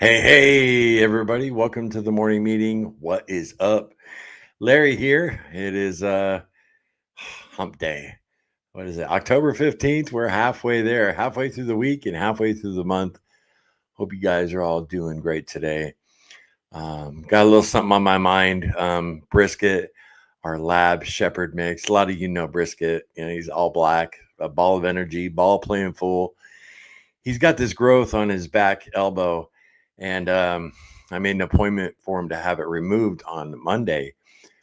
Hey, everybody. Welcome to the morning meeting. What is up? Larry here. It is hump day. What is it? October 15th. We're halfway there, halfway through the week and halfway through the month. Hope you guys are all doing great today. Got a little something on my mind. Brisket, our lab shepherd mix. A lot of you know Brisket. He's all black, a ball of energy, ball playing full. He's got this growth on his back elbow, and I made an appointment for him to have it removed on Monday.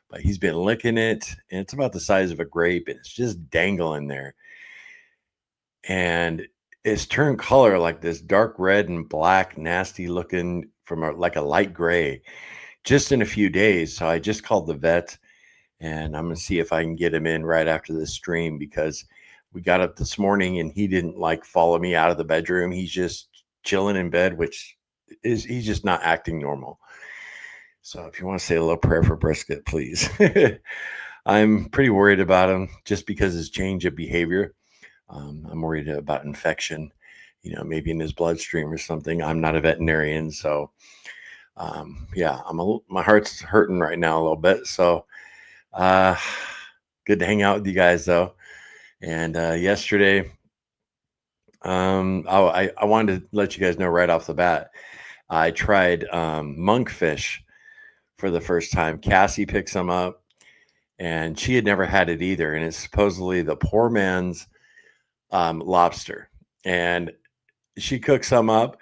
But he's been licking it, and it's about the size of a grape, and it's just dangling there. And it's turned color like this dark red and black, nasty looking from like a light gray just in a few days. So I just called the vet, and I'm going to see if I can get him in right after this stream because we got up this morning and he didn't like follow me out of the bedroom. He's just chilling in bed, which is he's just not acting normal. So if you want to say a little prayer for Brisket, please. I'm pretty worried about him just because his change of behavior. I'm worried about infection, maybe in his bloodstream or something. I'm not a veterinarian, so yeah, my heart's hurting right now a little bit. So good to hang out with you guys though. And yesterday, I wanted to let you guys know right off the bat, I tried monkfish for the first time. Cassie picks them up, and she had never had it either. And it's supposedly the poor man's lobster. And she cooked some up,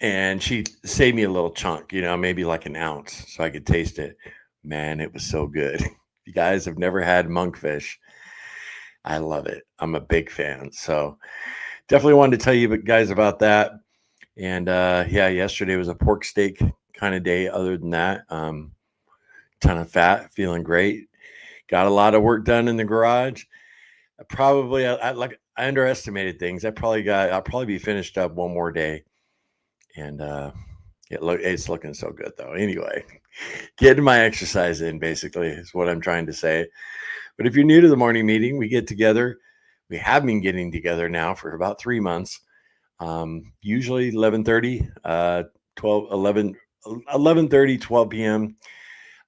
and she saved me a little chunk, maybe like an ounce, so I could taste it. Man, it was so good. If you guys have never had monkfish, I love it. I'm a big fan. So definitely wanted to tell you guys about that. And yeah, yesterday was a pork steak kind of day. Other than that, ton of fat, feeling great. Got a lot of work done in the garage. I underestimated things. I'll probably be finished up one more day. And it's looking so good though. Anyway, getting my exercise in basically is what I'm trying to say. But if you're new to the morning meeting, we get together. We have been getting together now for about 3 months. Usually 11:30, 12 p.m.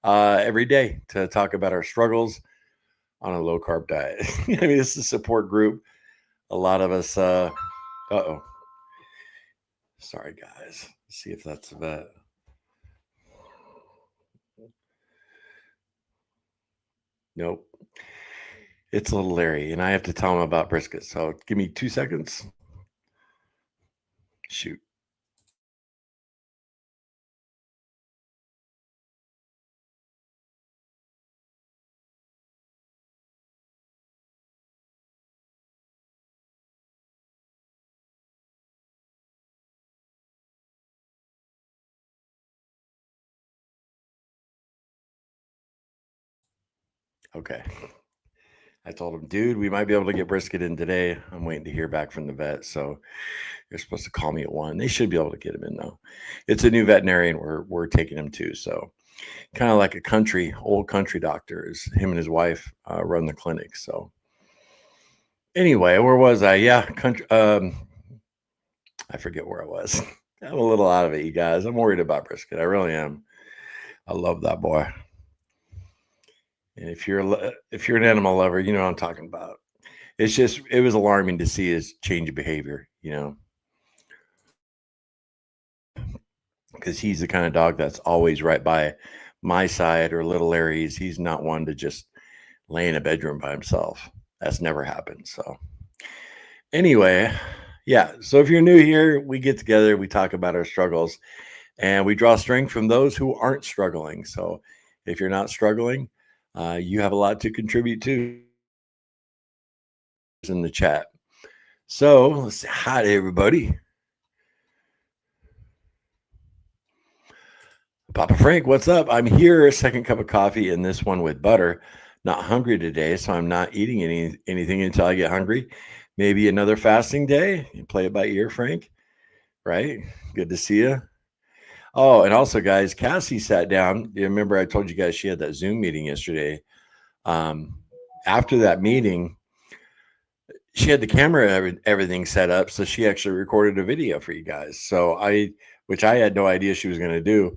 Every day to talk about our struggles on a low carb diet. I mean, this is a support group. A lot of us, sorry guys. Let's see if that's that. Nope. It's a little Larry, and I have to tell him about brisket. So give me 2 seconds. Shoot. Okay. I told him, dude, we might be able to get brisket in today. I'm waiting to hear back from the vet. So they're supposed to call me at 1. They should be able to get him in though. It's a new veterinarian we're taking him to. So kind of like old country doctors. Him and his wife run the clinic. So anyway, where was I? Yeah, country. I forget where I was. I'm a little out of it, you guys. I'm worried about brisket. I really am. I love that boy. And if you're an animal lover, you know what I'm talking about. It was alarming to see his change of behavior, because he's the kind of dog that's always right by my side or little Larry's. He's not one to just lay in a bedroom by himself. That's never happened. So anyway, yeah. So if you're new here, we get together, we talk about our struggles, and we draw strength from those who aren't struggling. So if you're not struggling, you have a lot to contribute to in the chat. So let's say hi to everybody. Papa Frank, what's up? I'm here. A second cup of coffee and this one with butter. Not hungry today, so I'm not eating anything until I get hungry. Maybe another fasting day. You play it by ear, Frank. Right? Good to see you. Oh, and also, guys, Cassie sat down. You remember I told you guys she had that Zoom meeting yesterday. After that meeting, she had the camera, everything set up, so she actually recorded a video for you guys. So which I had no idea she was going to do.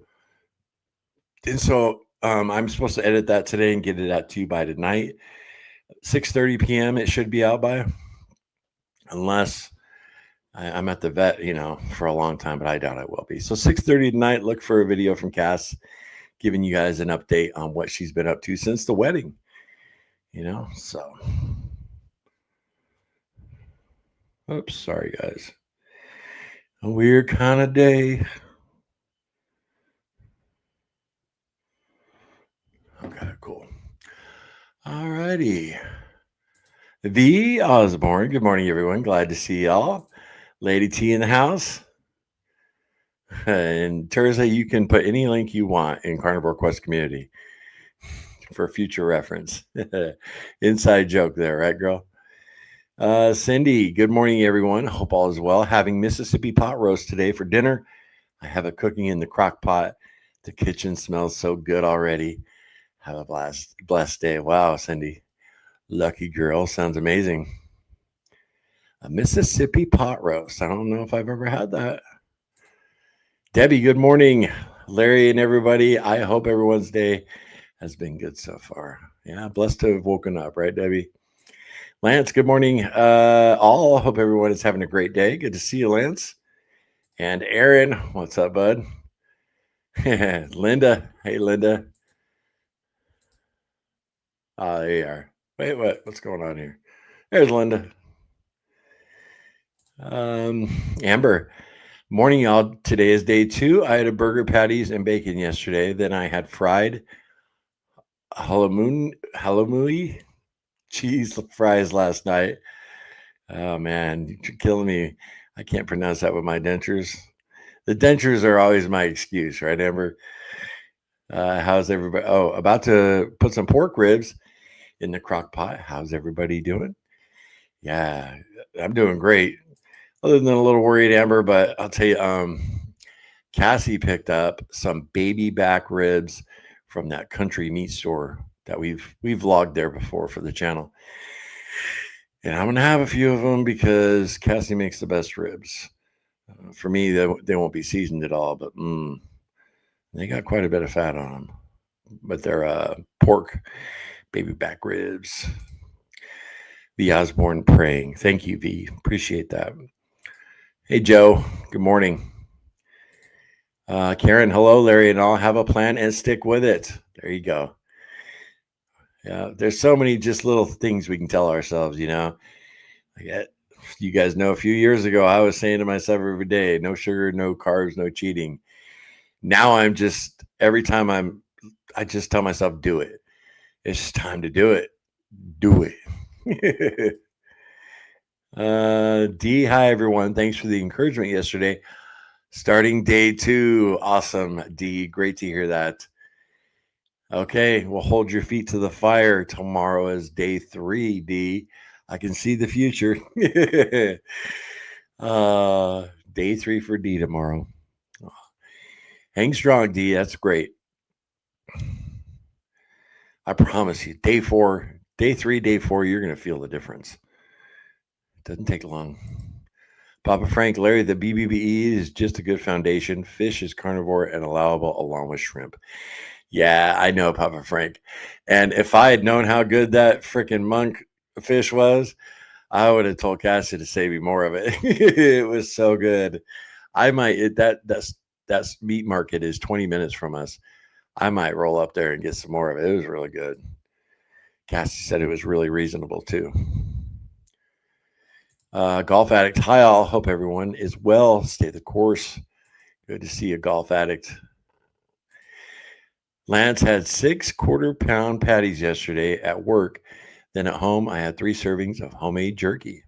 And so I'm supposed to edit that today and get it out to you by tonight. 6:30 p.m. it should be out by, unless I'm at the vet, for a long time, but I doubt I will be. So 6:30 tonight, look for a video from Cass giving you guys an update on what she's been up to since the wedding. So oops, sorry guys. A weird kind of day. Okay, cool. All righty. V Osborne. Good morning, everyone. Glad to see y'all. Lady T in the house. And Terza, you can put any link you want in Carnivore Quest community for future reference. Inside joke there, right, girl? Cindy, good morning, everyone. Hope all is well. Having Mississippi pot roast today for dinner. I have it cooking in the crock pot. The kitchen smells so good already. Have a blessed day. Wow, Cindy. Lucky girl. Sounds amazing. A Mississippi pot roast. I don't know if I've ever had that. Debbie, good morning. Larry and everybody. I hope everyone's day has been good so far. Yeah, blessed to have woken up, right, Debbie? Lance, good morning. All hope everyone is having a great day. Good to see you, Lance. And Aaron, what's up, bud? Linda, hey, Linda. There you are. Wait, what's going on here? There's Linda. Amber, morning, y'all. Today is day 2. I had a burger patties and bacon yesterday. Then I had fried halloumi cheese fries last night. Oh man, you're killing me. I can't pronounce that with my dentures. The dentures are always my excuse, right, Amber? How's everybody? Oh, about to put some pork ribs in the crock pot. How's everybody doing? Yeah, I'm doing great. Other than a little worried, Amber, but I'll tell you, Cassie picked up some baby back ribs from that country meat store that we've vlogged there before for the channel. And I'm gonna have a few of them because Cassie makes the best ribs. For me, they won't be seasoned at all, but they got quite a bit of fat on them. But they're pork baby back ribs. V Osborne praying. Thank you, V. Appreciate that. Hey, Joe. Good morning. Karen, hello, Larry, and all. Have a plan and stick with it. There you go. Yeah, there's so many just little things we can tell ourselves, You guys know a few years ago, I was saying to myself every day, no sugar, no carbs, no cheating. Now I'm just, every time I just tell myself, do it. It's just time to do it. Do it. D, hi, everyone. Thanks for the encouragement yesterday. Starting day 2. Awesome, D. Great to hear that. Okay, well, hold your feet to the fire. Tomorrow is day 3, D. I can see the future. Day 3 for D tomorrow. Hang strong, D. That's great. I promise you, day 3, day 4, you're going to feel the difference. It doesn't take long. Papa Frank, Larry, the BBBE is just a good foundation. Fish is carnivore and allowable along with shrimp. Yeah, I know, Papa Frank. And if I had known how good that freaking monk fish was, I would have told Cassie to save me more of it. It was so good. I might that meat market is 20 minutes from us. I might roll up there and get some more of it. It was really good. Cassie said it was really reasonable too. Golf addict. Hi all. Hope everyone is well. Stay the course. Good to see a golf addict. Lance had 6 quarter-pound patties yesterday at work. Then at home, I had 3 servings of homemade jerky.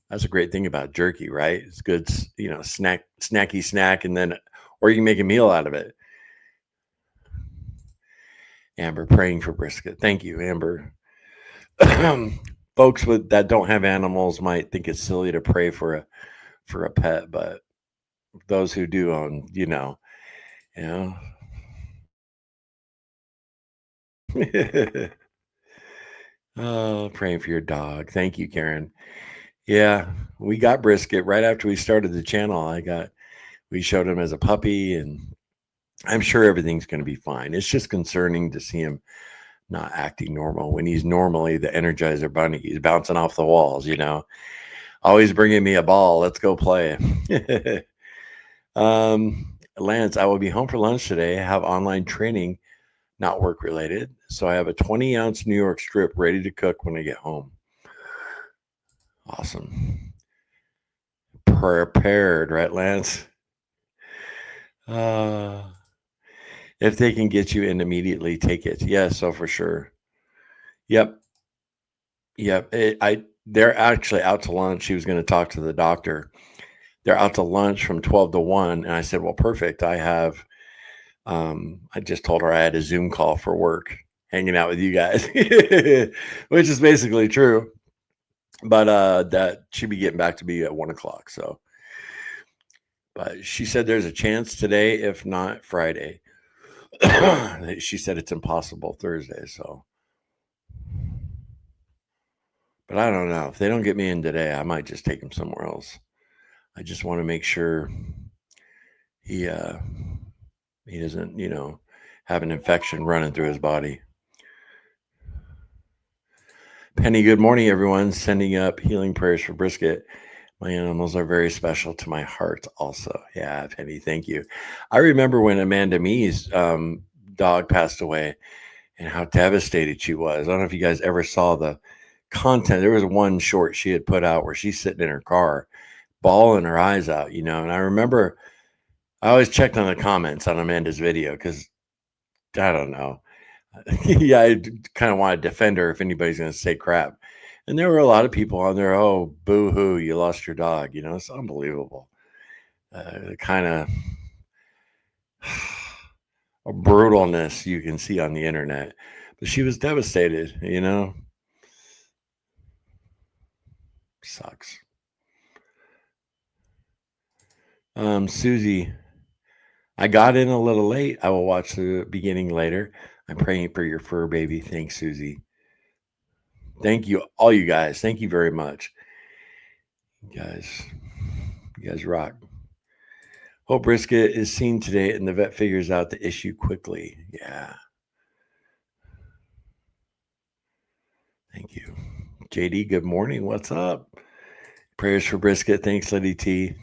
That's a great thing about jerky, right? It's good, snacky snack, and then, or you can make a meal out of it. Amber praying for brisket. Thank you, Amber. Folks that don't have animals might think it's silly to pray for a pet, but those who do own, Oh, praying for your dog. Thank you, Karen. Yeah, we got brisket right after we started the channel. We showed him as a puppy, and I'm sure everything's going to be fine. It's just concerning to see him not acting normal when he's normally the Energizer Bunny. He's bouncing off the walls, always bringing me a ball. Let's go play. Lance, I will be home for lunch today. I have online training, not work related. So I have a 20-ounce New York strip ready to cook when I get home. Awesome. Prepared, right, Lance? If they can get you in immediately, take it. Yes, so for sure. Yep. They're actually out to lunch. She was going to talk to the doctor. They're out to lunch from 12 to 1. And I said, well, perfect. I just told her I had a Zoom call for work, hanging out with you guys, which is basically true. But that she'd be getting back to me at 1:00. So, but she said there's a chance today, if not Friday. She said it's impossible Thursday. So, but I don't know. If they don't get me in today, I might just take him somewhere else. I just want to make sure he doesn't, have an infection running through his body. Penny, good morning, everyone. Sending up healing prayers for brisket. My animals are very special to my heart also. Yeah, Penny, thank you. I remember when Amanda Mee's dog passed away and how devastated she was. I don't know if you guys ever saw the content. There was one short she had put out where she's sitting in her car, bawling her eyes out, and I remember I always checked on the comments on Amanda's video because I don't know. Yeah, I kind of want to defend her if anybody's going to say crap. And there were a lot of people on there, oh, boo hoo, you lost your dog. It's unbelievable. Kind of a brutalness you can see on the internet. But she was devastated, Sucks. Susie, I got in a little late. I will watch the beginning later. I'm praying for your fur baby. Thanks, Susie. Thank you, all you guys. Thank you very much. You guys rock. Hope brisket is seen today and the vet figures out the issue quickly. Yeah. Thank you. JD, good morning. What's up? Prayers for brisket. Thanks, Liddy T.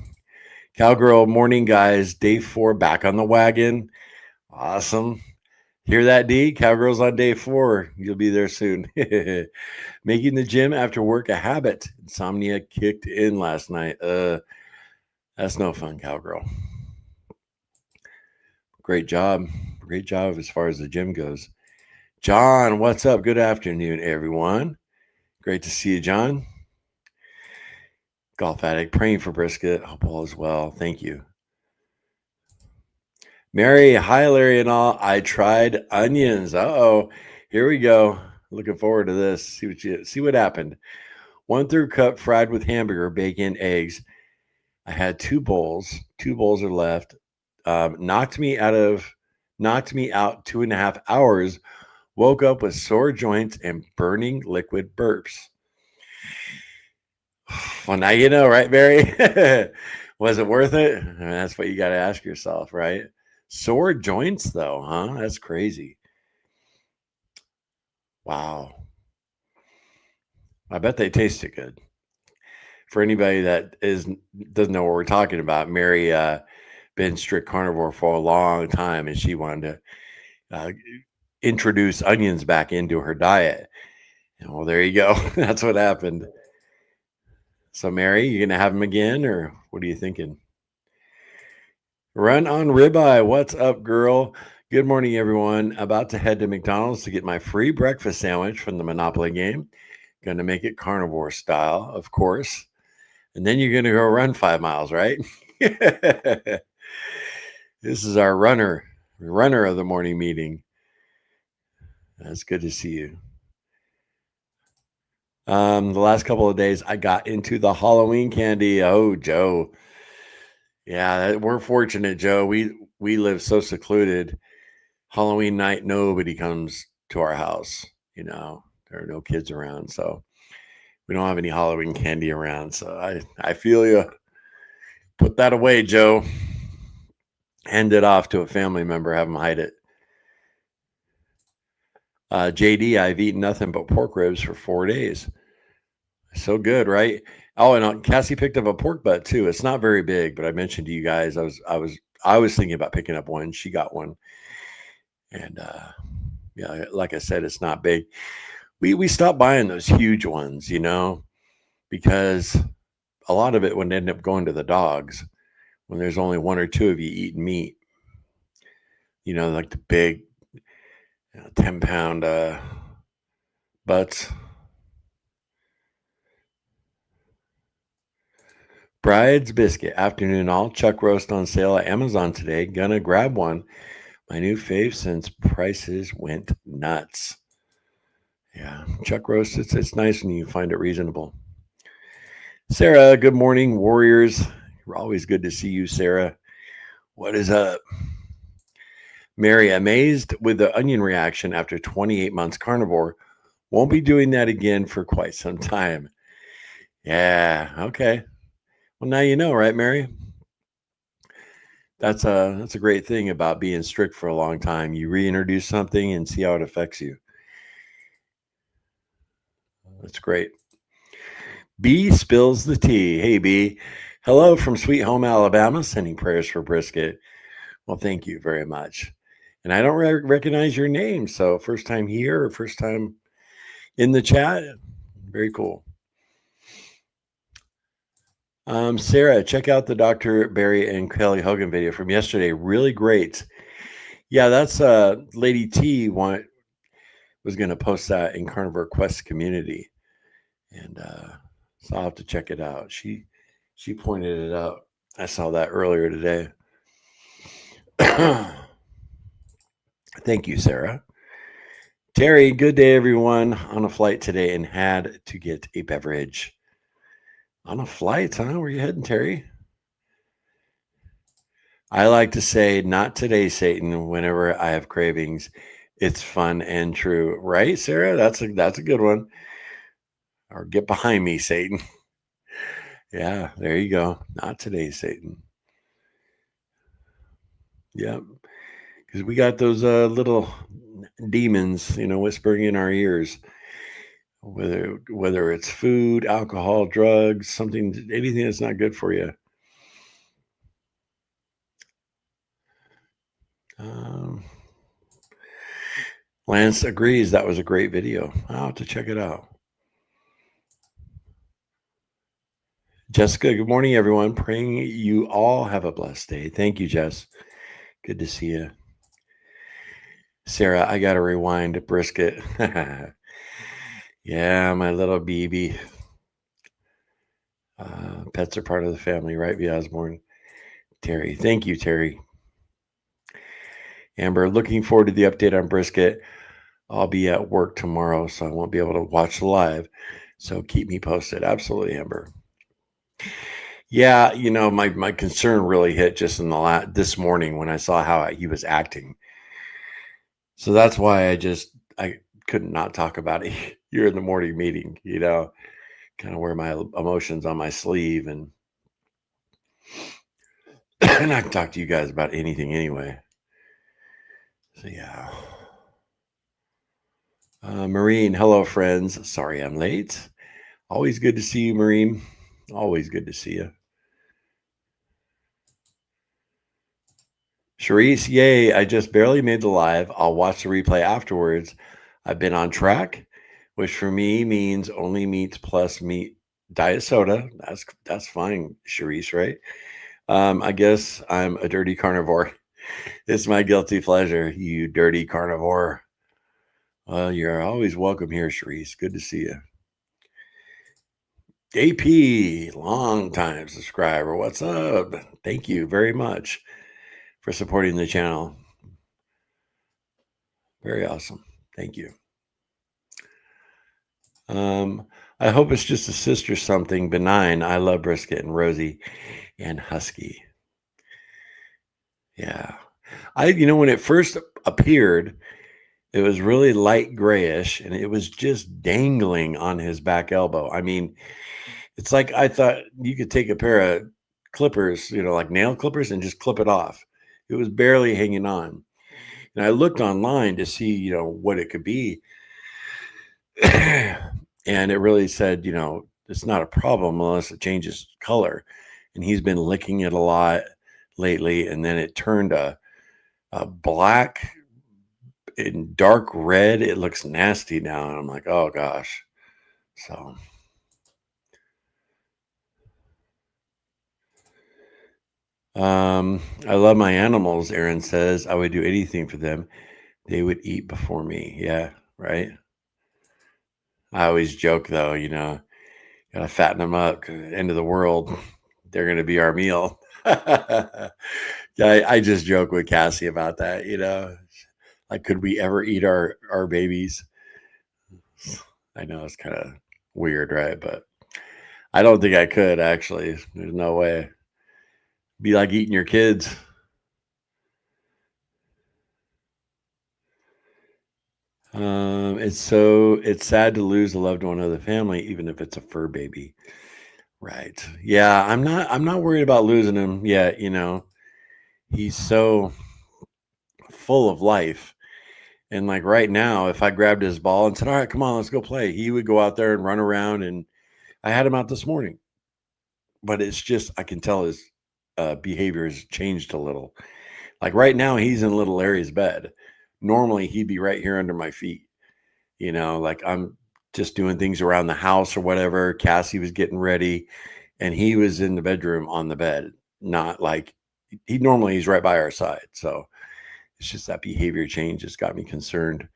Cowgirl, morning, guys. Day 4 back on the wagon. Awesome. Hear that, D? Cowgirl's on day 4. You'll be there soon. Making the gym after work a habit. Insomnia kicked in last night. That's no fun, Cowgirl. Great job. Great job as far as the gym goes. John, what's up? Good afternoon, everyone. Great to see you, John. Golf addict, praying for brisket. Hope all is well. Thank you. Mary, hi, Larry and all. I tried onions. Uh-oh. Here we go. Looking forward to this. See what happened. 1/3 cup fried with hamburger, bacon, eggs. I had 2 bowls. 2 bowls are left. Knocked me out 2.5 hours. Woke up with sore joints and burning liquid burps. Well, now you know, right, Barry? Was it worth it? I mean, that's what you got to ask yourself, right? Sore joints, though, huh? That's crazy. Wow. I bet they tasted good. For anybody that doesn't know what we're talking about, Mary been strict carnivore for a long time, and she wanted to introduce onions back into her diet. And, well, there you go. That's what happened. So, Mary, you gonna have them again, or what are you thinking? Run on ribeye. What's up, girl? Good morning, everyone. About to head to McDonald's to get my free breakfast sandwich from the Monopoly game. Going to make it carnivore style, of course. And then you're going to go run 5 miles, right? This is our runner of the morning meeting. That's good to see you. The last couple of days, I got into the Halloween candy. Oh, Joe. Yeah, we're fortunate, Joe. We live so secluded. Halloween night, nobody comes to our house. there are no kids around, so we don't have any Halloween candy around. So I feel you. Put that away, Joe. Hand it off to a family member. Have them hide it. JD, I've eaten nothing but pork ribs for 4 days. So good, right? Oh, and Cassie picked up a pork butt too. It's not very big, but I mentioned to you guys I was thinking about picking up one. She got one, and yeah, like I said, it's not big. We stopped buying those huge ones, because a lot of it would end up going to the dogs when there's only one or two of you eating meat. Like the big 10-pound butts. Bride's Biscuit, afternoon all. Chuck roast on sale at Amazon today. Gonna grab one. My new fave since prices went nuts. Yeah, chuck roast, it's nice when you find it reasonable. Sarah, good morning, warriors. Always good to see you, Sarah. What is up? Mary, amazed with the onion reaction after 28 months carnivore. Won't be doing that again for quite some time. Yeah, okay. Well, now you know, right, Mary? That's a great thing about being strict for a long time. You reintroduce something and see how it affects you. That's great. B spills the tea. Hey, B. Hello from Sweet Home, Alabama. Sending prayers for brisket. Well, thank you very much. And I don't recognize your name. So first time here or first time in the chat. Very cool. Sarah, check out the Dr. Barry and Kelly Hogan video from yesterday. Really great. Yeah, that's Lady T was going to post that in Carnivore Quest community. And so I'll have to check it out. She pointed it out. I saw that earlier today. Thank you, Sarah. Terry, good day, everyone. On a flight today and had to get a beverage. On a flight, huh? Where are you heading, Terry? I like to say, not today, Satan, whenever I have cravings. It's fun and true. Right, Sarah? That's a good one. Or get behind me, Satan. Yeah, there you go. Not today, Satan. Yep. Because we got those little demons, whispering in our ears. Whether it's food, alcohol, drugs, anything that's not good for you. Lance agrees that was a great video. I'll have to check it out. Jessica, good morning, everyone. Praying you all have a blessed day. Thank you, Jess. Good to see you. Sarah, I got to rewind brisket. Yeah, my little BB. Pets are part of the family, right? V. Osborne. Terry, thank you, Terry. Amber, looking forward to the update on brisket. I'll be at work tomorrow, so I won't be able to watch the live. So keep me posted. Absolutely, Amber. Yeah, my concern really hit just in this morning when I saw how he was acting. So that's why I couldn't not talk about it here in the morning meeting, kind of wear my emotions on my sleeve and not talk to you guys about anything anyway. So yeah. Marine, hello friends. Sorry I'm late. Always good to see you, Marine. Always good to see you. Charisse, yay, I just barely made the live. I'll watch the replay afterwards. I've been on track, which for me means only meats plus meat diet soda. That's fine, Charisse, right? I guess I'm a dirty carnivore. It's my guilty pleasure, you dirty carnivore. Well, you're always welcome here, Charisse. Good to see you. AP, long time subscriber. What's up? Thank you very much for supporting the channel. Very awesome. Thank you. I hope it's just a sister something benign. I love brisket and Rosie and Husky. Yeah. When it first appeared, It was really light grayish, and it was just dangling on his back elbow. I mean, it's like I thought you could take a pair of clippers, like nail clippers, and just clip it off. It was barely hanging on. And I looked online to see, what it could be. And it really said, it's not a problem unless it changes color. And he's been licking it a lot lately. And then it turned a black and dark red. It looks nasty now. And I'm like, oh gosh. So I love my animals, Aaron says. I would do anything for them. They would eat before me. Yeah, right. I always joke though, gotta fatten them up. 'Cause at the end of the world, they're gonna be our meal. Yeah, I just joke with Cassie about that, Like, could we ever eat our babies? I know it's kind of weird, right? But I don't think I could actually. There's no way. Be like eating your kids. It's sad to lose a loved one of the family, even if it's a fur baby. Right. Yeah, I'm not worried about losing him yet, He's so full of life. And like right now, if I grabbed his ball and said, "All right, come on, let's go play," he would go out there and run around. And I had him out this morning, but it's just I can tell his behavior has changed a little. Like right now, he's in little Larry's bed. Normally, he'd be right here under my feet. Like I'm just doing things around the house or whatever. Cassie was getting ready, and he was in the bedroom on the bed, not like he's right by our side. So it's just that behavior change has got me concerned.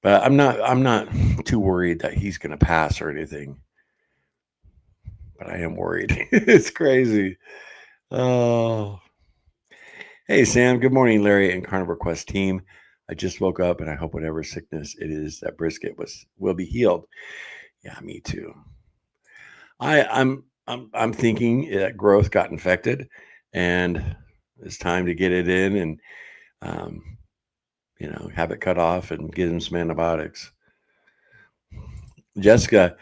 But I'm not too worried that he's going to pass or anything. But I am worried. It's crazy. Oh. Hey Sam, good morning, Larry and Carnivore Quest team. I just woke up and I hope whatever sickness it is that brisket will be healed. Yeah, me too. I'm thinking that growth got infected and it's time to get it in and um, have it cut off and give him some antibiotics. Jessica,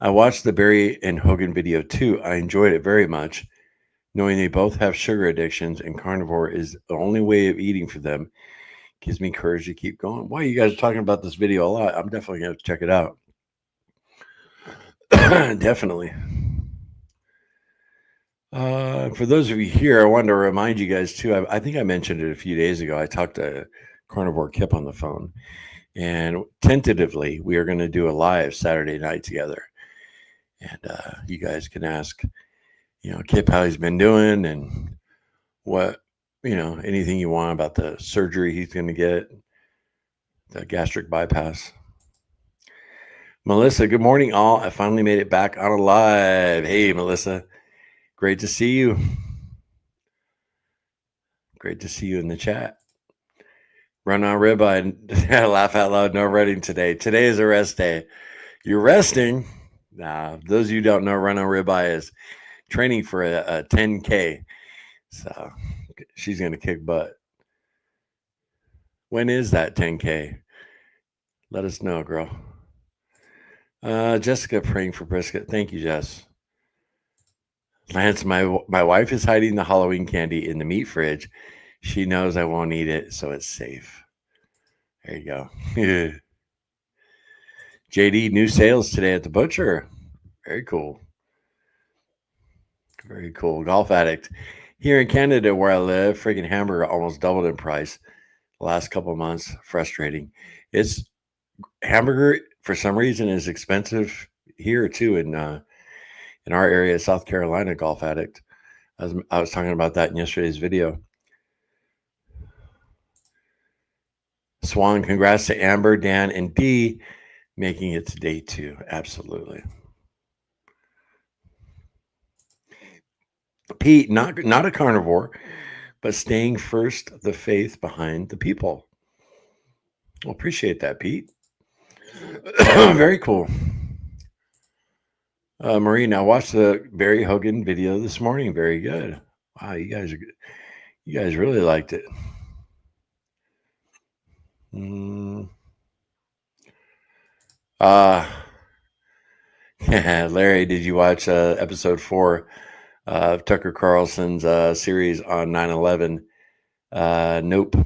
I watched the Barry and Hogan video too. I enjoyed it very much. Knowing they both have sugar addictions and carnivore is the only way of eating for them gives me courage to keep going. Why you guys are talking about this video a lot? I'm definitely going to check it out. Definitely. For those of you here, I wanted to remind you guys too. I think I mentioned it a few days ago. I talked to Carnivore Kip on the phone, and tentatively we are going to do a live Saturday night together. And you guys can ask, Kip how he's been doing and what, anything you want about the surgery he's going to get, the gastric bypass. Melissa, good morning, all. I finally made it back on a live. Hey, Melissa. Great to see you. Great to see you in the chat. Run on ribeye. Laugh out loud. No running today. Today is a rest day. You're resting. Nah, those of you who don't know, Run on ribeye is training for a 10K. So she's going to kick butt. When is that 10K? Let us know, girl. Jessica praying for brisket. Thank you, Jess. Lance, my wife is hiding the Halloween candy in the meat fridge. She knows I won't eat it, so it's safe. There you go. JD, new sales today at the butcher. Very cool. Very cool. Golf addict. Here in Canada, where I live, freaking hamburger almost doubled in price the last couple of months. Frustrating. It's hamburger for some reason is expensive here too in our area, South Carolina. Golf addict. I was talking about that in yesterday's video. Swan, congrats to Amber, Dan, and Dee making it to day 2. Absolutely. Pete, not a carnivore, but staying first, the faith behind the people. Well, appreciate that, Pete. Very cool. Marie, now watch the Barry Hogan video this morning. Very good. Wow, you guys really liked it. Larry, did you watch episode 4 of Tucker Carlson's series on 9/11? Nope.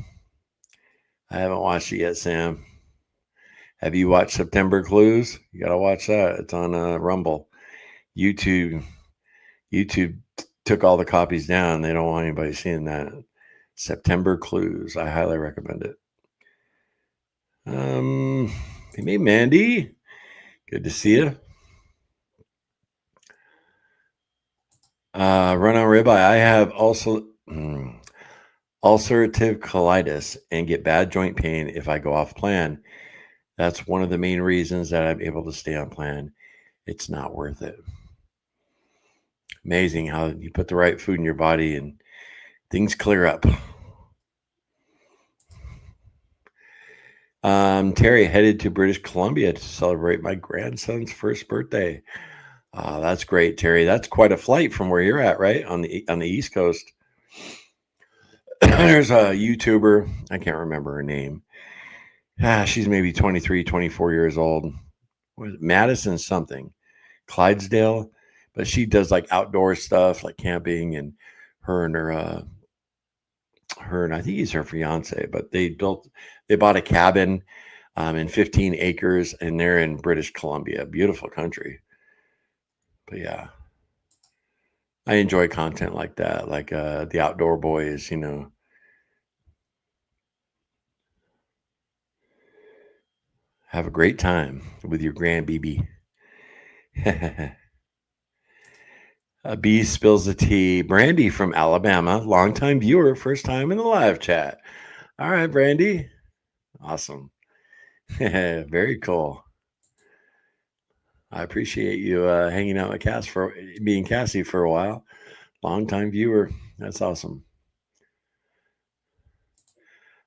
I haven't watched it yet, Sam. Have you watched September Clues? You got to watch that. It's on Rumble. YouTube took all the copies down. They don't want anybody seeing that. September Clues. I highly recommend it. Hey, Mandy. Good to see you. Run on ribeye. I have also ulcerative colitis and get bad joint pain if I go off plan. That's one of the main reasons that I'm able to stay on plan. It's not worth it. Amazing how you put the right food in your body and things clear up. Terry headed to British Columbia to celebrate my grandson's first birthday. That's great, Terry. That's quite a flight from where you're at, right? On the East Coast. There's a YouTuber. I can't remember her name. She's maybe 23, 24 years old. Madison something. Clydesdale. But she does like outdoor stuff, like camping, and her and I think he's her fiance, but they bought a cabin in 15 acres, and they're in British Columbia. Beautiful country. But yeah, I enjoy content like that, like the Outdoor Boys, Have a great time with your grandbaby. B spills the tea. Brandy from Alabama, longtime viewer, first time in the live chat. All right, Brandy. Awesome. Very cool. I appreciate you hanging out with Cass for being Cassie for a while. Longtime viewer. That's awesome.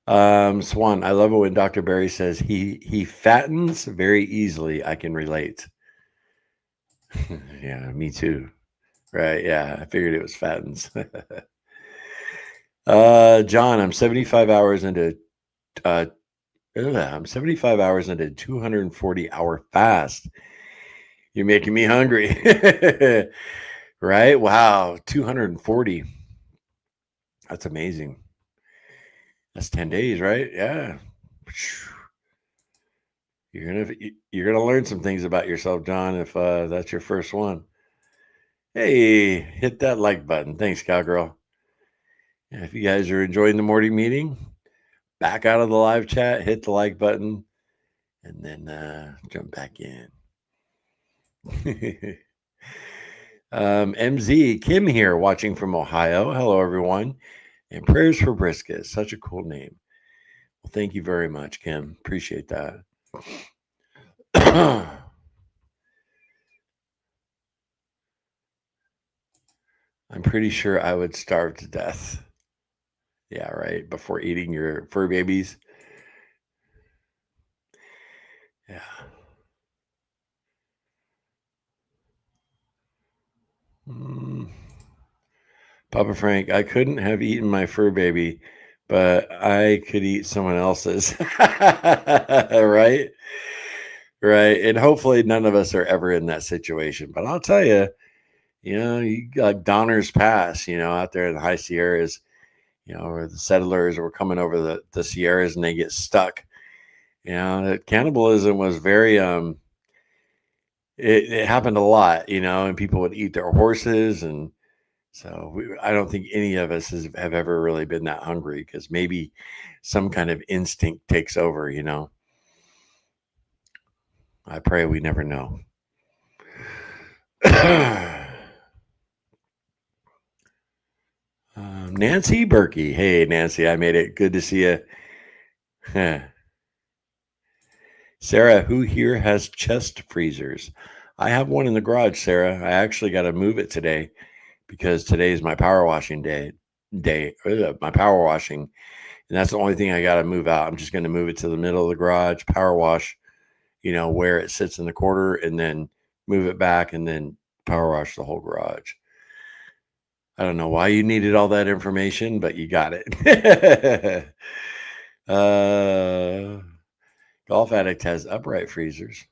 Swan, I love it when Dr. Barry says he fattens very easily. I can relate. Yeah, me too. Right. Yeah. I figured it was fattens. John, I'm 75 hours into I'm 75 hours into 240 hour fast. You're making me hungry. Right? Wow. 240. That's amazing. That's 10 days, right? Yeah. You're gonna learn some things about yourself, John, if that's your first one. Hey, hit that like button. Thanks, cowgirl. And if you guys are enjoying the morning meeting, back out of the live chat, hit the like button, and then jump back in. MZ Kim here, watching from Ohio. Hello, everyone, and prayers for brisket. Such a cool name. Well, thank you very much, Kim. Appreciate that. I'm pretty sure I would starve to death. Yeah, right. Before eating your fur babies. Yeah. Papa Frank, I couldn't have eaten my fur baby, but I could eat someone else's. Right? Right. And hopefully none of us are ever in that situation. But I'll tell you, you got Donner's Pass, out there in the high Sierras, where the settlers were coming over the Sierras and they get stuck. Cannibalism was very, it happened a lot, and people would eat their horses. And so I don't think any of us have ever really been that hungry, because maybe some kind of instinct takes over, I pray we never know. Nancy Berkey. Hey, Nancy, I made it. Good to see you. Sarah, who here has chest freezers? I have one in the garage, Sarah. I actually got to move it today because today is my power washing day. My power washing. And that's the only thing I got to move out. I'm just going to move it to the middle of the garage, power wash, where it sits in the corner, and then move it back and then power wash the whole garage. I don't know why you needed all that information, but you got it. Golf Addict has upright freezers.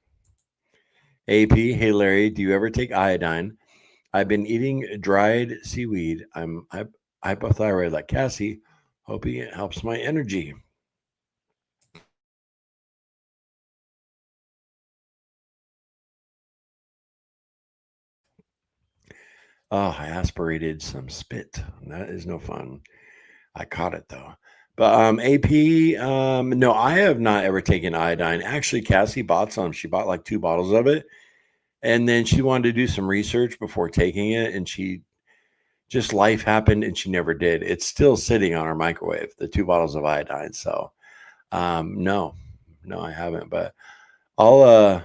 AP, hey Larry, do you ever take iodine? I've been eating dried seaweed. I'm hypothyroid like Cassie, hoping it helps my energy. Oh, I aspirated some spit. That is no fun. I caught it though. But AP, no, I have not ever taken iodine. Actually, Cassie bought some. She bought like 2 bottles of it. And then she wanted to do some research before taking it. And she just life happened and she never did. It's still sitting on our microwave, the 2 bottles of iodine. So no, I haven't. But I'll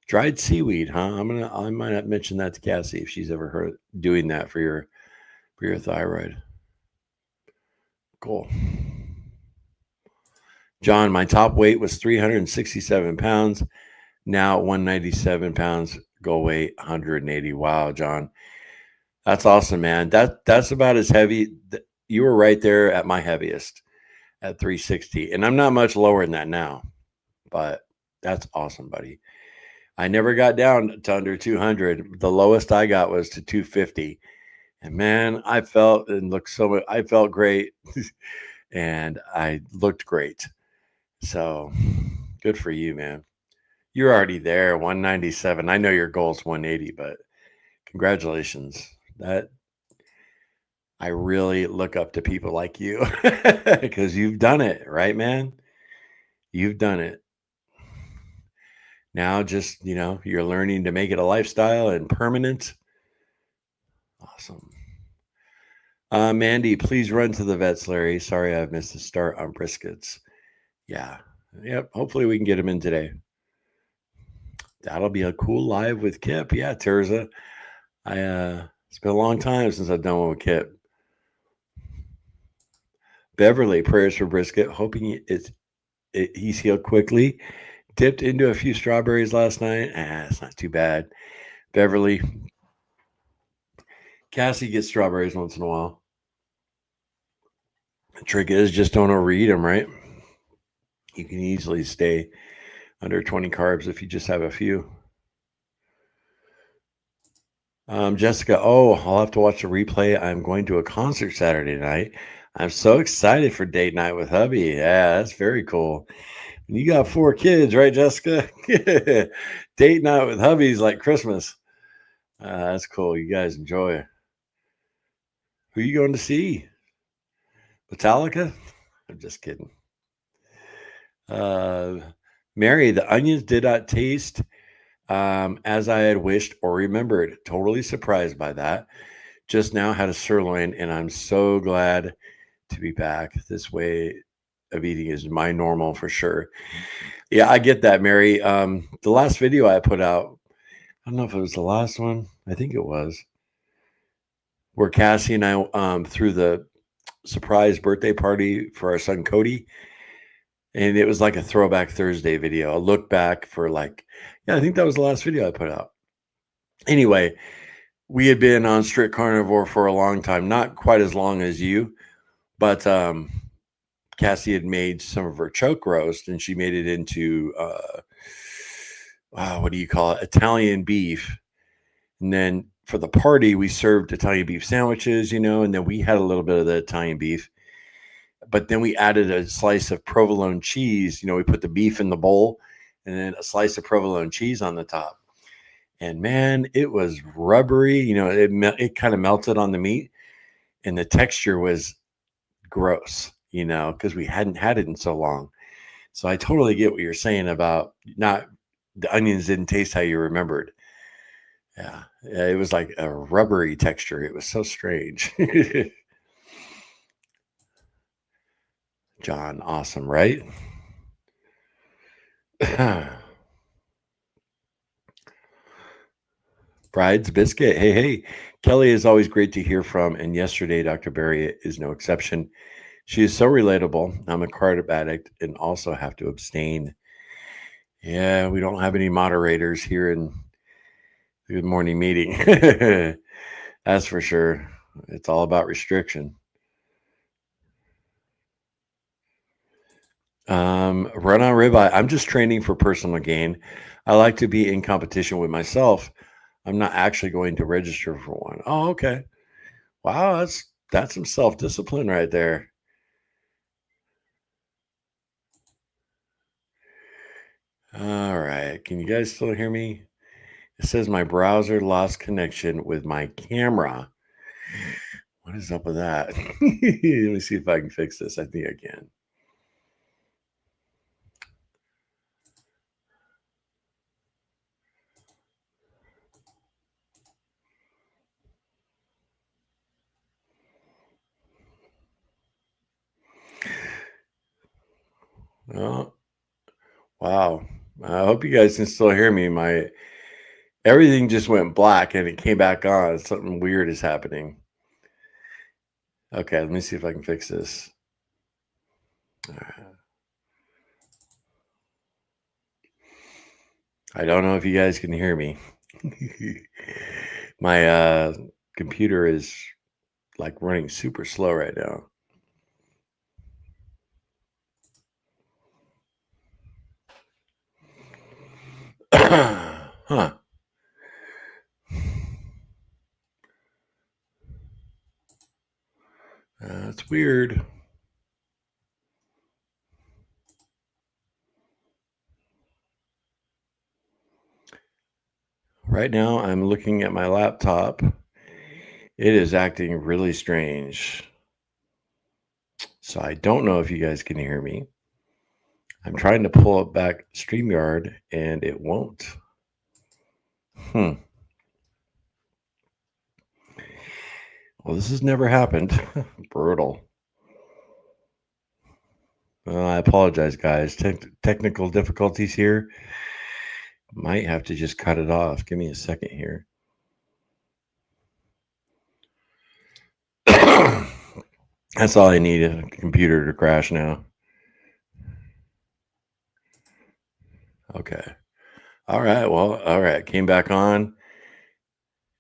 dried seaweed, huh? I might not mention that to Cassie if she's ever heard doing that for your thyroid. Cool. John, my top weight was 367 pounds. Now 197 pounds. Goal weight 180. Wow, John. That's awesome, man. That's about as heavy. You were right there at my heaviest at 360. And I'm not much lower than that now. But that's awesome, buddy. I never got down to under 200. The lowest I got was to 250. And man, I felt and looked so much. I felt great and I looked great. So good for you, man. You're already there, 197. I know your goal is 180, but congratulations. That I really look up to people like you because you've done it, right, man? You've done it. Now just, you're learning to make it a lifestyle and permanent. Awesome. Mandy, please run to the vets, Larry. Sorry I've missed the start on briskets. Yeah. Yep. Hopefully we can get him in today. That'll be a cool live with Kip. Yeah, Terza. It's been a long time since I've done one with Kip. Beverly, prayers for brisket. Hoping he's healed quickly. Dipped into a few strawberries last night. It's not too bad. Beverly. Cassie gets strawberries once in a while. The trick is just don't overeat them, right? You can easily stay under 20 carbs if you just have a few. Jessica, I'll have to watch the replay. I'm going to a concert Saturday night. I'm so excited for date night with hubby. Yeah, that's very cool. And you got 4 kids, right, Jessica? Date night with hubby's like Christmas. That's cool. You guys enjoy. Who are you going to see? Metallica? I'm just kidding. Mary, the onions did not taste as I had wished or remembered. Totally surprised by that. Just now had a sirloin, and I'm so glad to be back. This way of eating is my normal for sure. Yeah, I get that, Mary. The last video I put out, I don't know if it was the last one. I think it was, where Cassie and I threw the surprise birthday party for our son Cody. And it was like a throwback Thursday video, a look back for I think that was the last video I put out. Anyway, we had been on strict carnivore for a long time, not quite as long as you, but Cassie had made some of her choke roast and she made it into, what do you call it? Italian beef. And then for the party, we served Italian beef sandwiches, and then we had a little bit of the Italian beef. But then we added a slice of provolone cheese. We put the beef in the bowl and then a slice of provolone cheese on the top. And man, it was rubbery. It kind of melted on the meat and the texture was gross, because we hadn't had it in so long. So I totally get what you're saying about not the onions didn't taste how you remembered. Yeah, it was like a rubbery texture. It was so strange. John, awesome, right? Bride's Biscuit. Hey. Kelly is always great to hear from. And yesterday, Dr. Barry is no exception. She is so relatable. I'm a carb addict and also have to abstain. Yeah, we don't have any moderators here in the Good Morning Meeting. That's for sure. It's all about restriction. Run on ribeye. I'm just training for personal gain. I like to be in competition with myself. I'm not actually going to register for one. Oh, okay. Wow, that's some self-discipline right there. All right. Can you guys still hear me? It says my browser lost connection with my camera. What is up with that? Let me see if I can fix this. I think I can. Oh, wow. I hope you guys can still hear me. My everything just went black and it came back on. Something weird is happening. Okay, let me see if I can fix this. I don't know if you guys can hear me. My computer is like running super slow right now. Huh. That's weird. Right now, I'm looking at my laptop. It is acting really strange. So I don't know if you guys can hear me. I'm trying to pull up back StreamYard and it won't. Hmm. Well, this has never happened. Brutal. I apologize, guys. Technical difficulties here. Might have to just cut it off. Give me a second here. That's all I need, a computer to crash now. Okay. All right. Well, all right. Came back on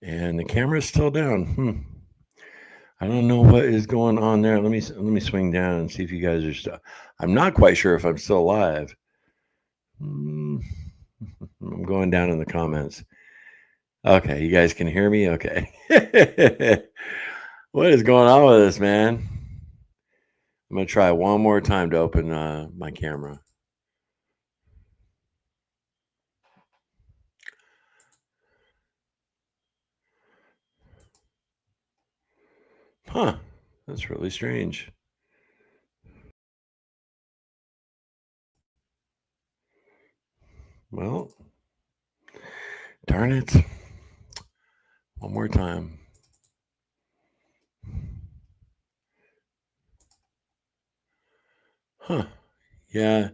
and the camera's still down. I don't know what is going on there. Let me swing down and see if you guys are still. I'm not quite sure if I'm still live. I'm going down in the comments. Okay, you guys can hear me? Okay. What is going on with this, man? I'm going to try one more time to open my camera. Huh. That's really strange. Well, darn it. One more time. Huh. Yeah,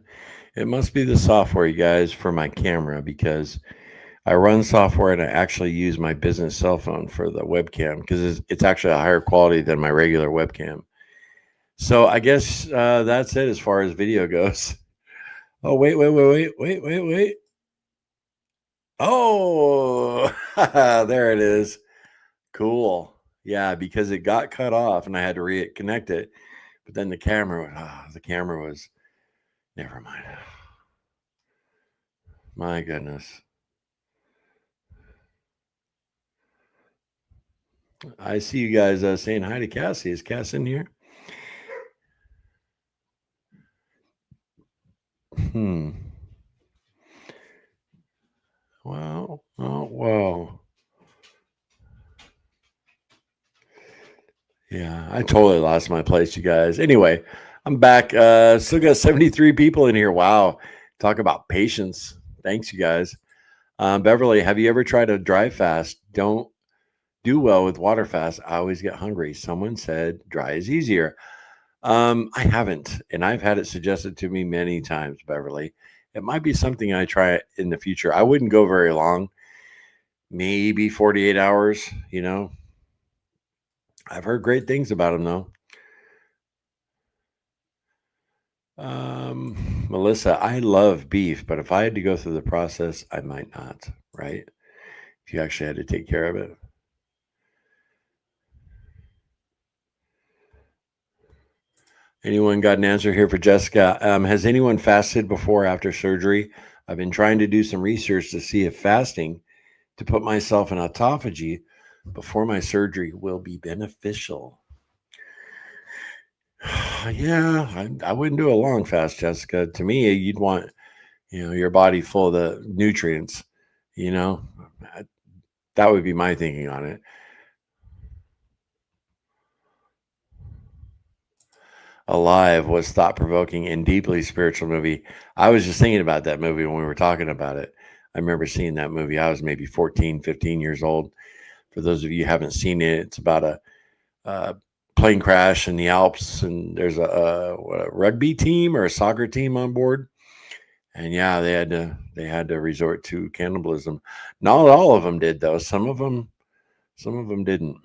it must be the software, you guys, for my camera because I run software and I actually use my business cell phone for the webcam because it's actually a higher quality than my regular webcam. So I guess that's it as far as video goes. Oh, wait. Oh, there it is. Cool. Yeah, because it got cut off and I had to reconnect it. But then the camera was, never mind. My goodness. I see you guys saying hi to Cassie. Is Cass in here? Hmm. Wow. Oh, wow. Yeah, I totally lost my place, you guys. Anyway, I'm back. Still got 73 people in here. Wow. Talk about patience. Thanks, you guys. Beverly, have you ever tried a dry fast? Don't do well with water fast. I always get hungry. Someone said dry is easier. I haven't, and I've had it suggested to me many times, Beverly. It might be something I try in the future. I wouldn't go very long, maybe 48 hours, you know. I've heard great things about them though. Melissa, I love beef, but if I had to go through the process, I might not, right? If you actually had to take care of it. Anyone got an answer here for Jessica? Has anyone fasted before or after surgery? I've been trying to do some research to see if fasting to put myself in autophagy before my surgery will be beneficial. Yeah, I wouldn't do a long fast, Jessica. To me, you'd want, your body full of the nutrients, you know, that would be my thinking on it. Alive was thought-provoking and deeply spiritual movie. I was just thinking about that movie when we were talking about it. I remember seeing that movie. I was maybe 14, 15 years old. For those of you who haven't seen it, it's about a plane crash in the Alps, and there's a rugby team or a soccer team on board. And yeah, they had to resort to cannibalism. Not all of them did, though. Some of them didn't.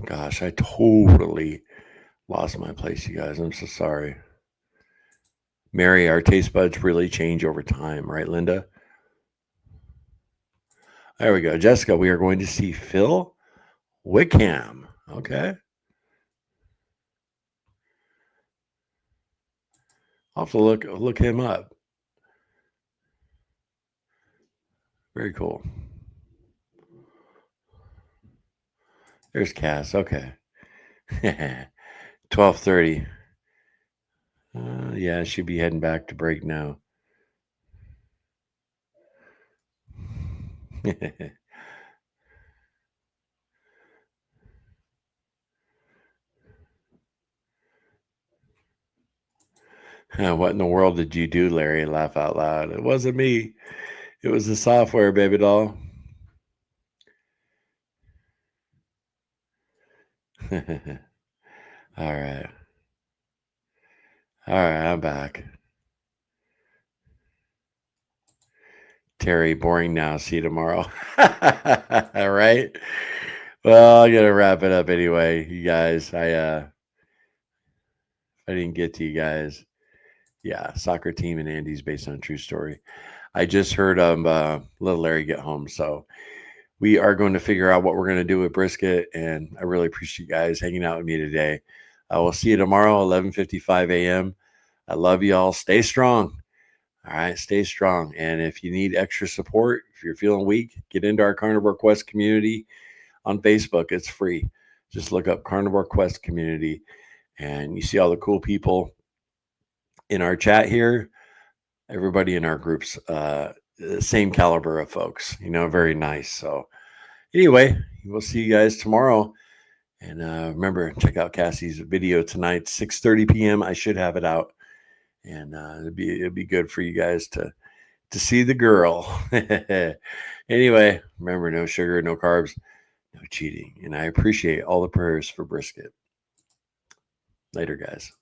Gosh, I totally lost my place, you guys. I'm so sorry. Mary, our taste buds really change over time, right, Linda? There we go. Jessica, we are going to see Phil Wickham. Okay. I'll have to look him up. Very cool. There's Cass. Okay. 12:30. Yeah, she'll be heading back to break now. What in the world did you do, Larry? Laugh out loud. It wasn't me. It was the software, baby doll. All right. All right, I'm back. Terry, boring now. See you tomorrow. All right. Well, I gotta wrap it up anyway, you guys. I didn't get to you guys. Yeah, soccer team in Andy's based on a true story. I just heard little Larry get home, so we are going to figure out what we're going to do with brisket, and I really appreciate you guys hanging out with me today. I will see you tomorrow, 11:55 a.m. I love you all. Stay strong. All right, stay strong. And if you need extra support, if you're feeling weak, get into our Carnivore Quest community on Facebook. It's free. Just look up Carnivore Quest community, and you see all the cool people in our chat here. Everybody in our groups, same caliber of folks, very nice. So anyway, we'll see you guys tomorrow. And remember, check out Cassie's video tonight, 6:30 p.m. I should have it out, and it'd be good for you guys to see the girl. Anyway, remember, no sugar, no carbs, no cheating. And I appreciate all the prayers for brisket. Later, guys.